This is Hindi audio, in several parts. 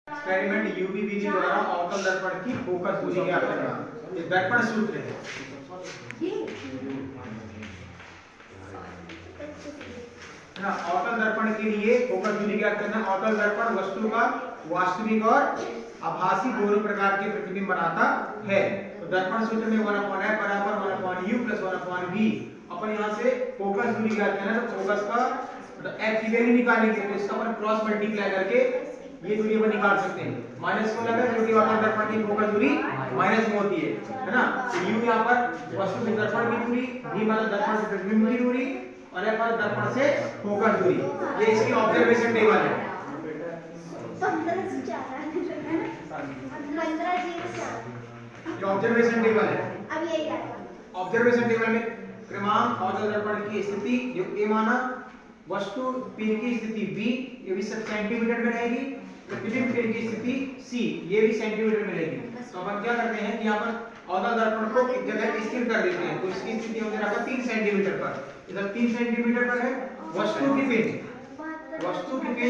एक्सपेरिमेंट यूवी विधि द्वारा अवतल दर्पण की फोकस दूरी ज्ञात करना, ये दर्पण सूत्र है। ना अवतल दर्पण के लिए फोकस दूरी ज्ञात करना। अवतल दर्पण वस्तु का वास्तविक और आभासी दोनों प्रकार के प्रतिबिंब बनाता है। तो दर्पण सूत्र में 1/f बराबर 1/u + 1/v। अपन यहां से फोकस दूरी ज्ञात करना, तो फोकस का मतलब f की वैल्यू निकालेंगे, तो इसका अपन क्रॉस मल्टीप्लाई करके ये दूरी अपन निकाल सकते हैं। माइनस को लगा क्योंकि अवतल दर्पण की फोकस दूरी माइनस में होती है ना। तो u यहां पर वस्तु से दर्पण की दूरी, v मतलब दर्पण से प्रतिबिंब की दूरी और f मतलब दर्पण से फोकस दूरी। ये इसकी ऑब्जर्वेशन टेबल है। 15 से 4 है ना, 15 से 4 ये ऑब्जर्वेशन टेबल है। अब यही आएगा। ऑब्जर्वेशन टेबल में क्रमांक अवतल दर्पण की स्थिति जो a माना, वस्तु पिन की स्थिति b, ये भी सब सेंटीमीटर में रहेगी। प्रतिबिंब पिन की स्थिति c, ये भी सेंटीमीटर में रहेगी। तो अपन क्या करते हैं कि यहाँ पर अवतल दर्पण को एक जगह स्थिर कर देते हैं। तो इसकी स्थिति हमने रखा 3 सेंटीमीटर पर। इधर 3 सेंटीमीटर पर है वस्तु की पिन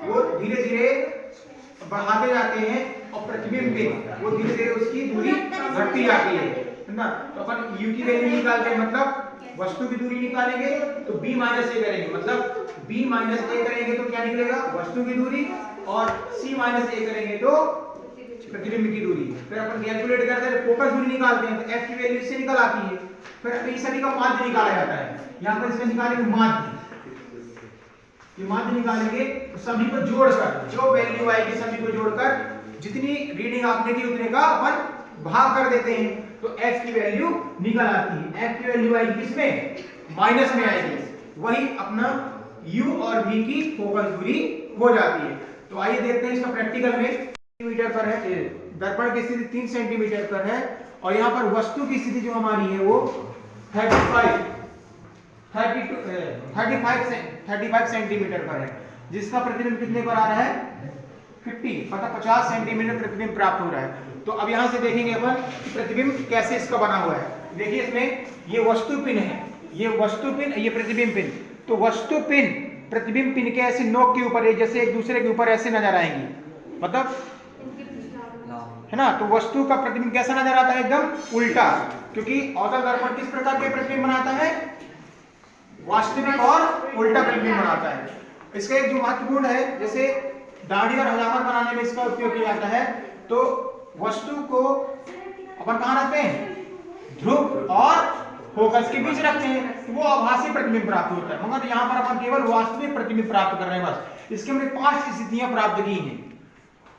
वो धीरे धीरे बढ़ाते जाते हैं और प्रतिबिंब पिन वो धीरे धीरे उसकी दूरी घटती जाती है ना। तो अपन u की वैल्यू निकालते हैं, मतलब वस्तु की दूरी निकालेंगे तो b - a करेंगे, मतलब b - a करेंगे तो क्या निकलेगा, वस्तु की दूरी, और c - a करेंगे तो प्रतिबिंब की दूरी। फिर अपन कैलकुलेट करते हैं, फोकस दूरी निकालते हैं, तो f की वैल्यू इससे निकल आती है। फिर इस सभी का माध्य निकाला जाता है। यहाँ पर इसमें निकालेंगे माध्य, ये माध्य निकालेंगे तो सभी को जोड़कर जो वैल्यू आएगी सभी को जोड़कर जितनी रीडिंग आपने की उतने का अपन भाग कर देते हैं, तो f की वैल्यू निकल आती है। f की वैल्यू आएगी किसमें, माइनस में आएगी। वही अपना u और v की फोकस दूरी हो जाती है। तो आइए देखते हैं इसका प्रैक्टिकल में। सेंटीमीटर पर है, दर्पण की स्थिति 3 सेंटीमीटर पर है और यहाँ पर वस्तु की स्थिति जो हमारी है वो 35 सेंटीमीटर पर है, जिसका प्रतिबिंब कितने पर आ रहा है, 50 सेंटीमीटर प्रतिबिंब प्राप्त हो रहा है। तो अब यहाँ से देखेंगे अपन कि प्रतिबिंब कैसे इसका बना हुआ है। देखिए इसमें ये वस्तु पिन है, ये वस्तु पिन, ये प्रतिबिंब पिन। तो वस्तु पिन प्रतिबिंब पिन के ऐसे नोक के ऊपर जैसे एक दूसरे के ऊपर ऐसे नजर आएंगी, मतलब है ना। तो वस्तु का प्रतिबिंब कैसा नजर आता है, एकदम उल्टा, क्योंकि अवतल दर्पण किस प्रकार के प्रतिबिंब बनाता है, वास्तविक और उल्टा प्रतिबिंब बनाता है। इसका एक जो महत्वपूर्ण है, जैसे दाढ़ी और हजामत बनाने में इसका उपयोग किया जाता है, तो वस्तु को अपन कहाँ रखते हैं, ध्रुव और फोकस के बीच रखते हैं, तो वो आभासी प्रतिबिंब प्राप्त होता है। मगर यहाँ पर अपन केवल वास्तविक प्रतिबिंब प्राप्त कर रहे हैं बस। इसके हमने 5 स्थितियां प्राप्त की हैं।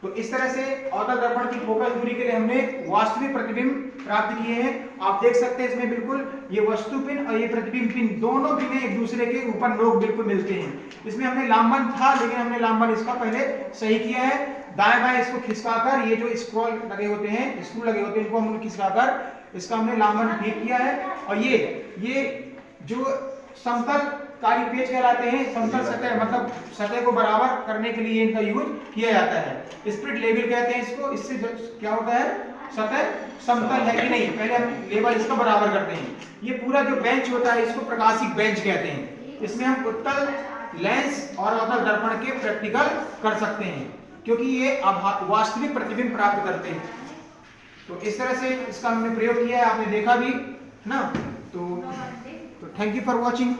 तो इस तरह से अवतल दर्पण की फोकस दूरी के लिए हमने वास्तविक प्रतिबिंब प्राप्त किए हैं। आप देख सकते हैं इसमें बिल्कुल ये वस्तु पिन और ये प्रतिबिंब पिन दोनों पिन एक दूसरे के ऊपर नोक बिल्कुल मिलते हैं। इसमें हमने लांबन था, लेकिन हमने लांबन इसका पहले सही किया है। दाएं बाएं इसको खिसकाकर, ये जो स्क्रॉल लगे होते हैं, स्क्रू लगे होते हैं, इनको हमने खिसकाकर इसका हमने लांबन ठीक किया है। और ये जो समतल कारी पेच कहलाते हैं, समतल सतह मतलब सतह को बराबर करने के लिए इनका यूज किया जाता है। स्प्लिट लेवल कहते हैं इसको। इससे क्या होता है, सतह समतल है कि नहीं, पहले हम लेवल इसका बराबर करते हैं। ये पूरा जो बेंच होता है इसको प्रकाशिक बेंच कहते हैं। इसमें हम उत्तल, लेंस और अवतल दर्पण के प्रैक्टिकल कर सकते हैं, क्योंकि ये वास्तविक प्रतिबिंब प्राप्त करते हैं। तो इस तरह से इसका हमने प्रयोग किया है, आपने देखा भी ना। तो थैंक यू फॉर वॉचिंग।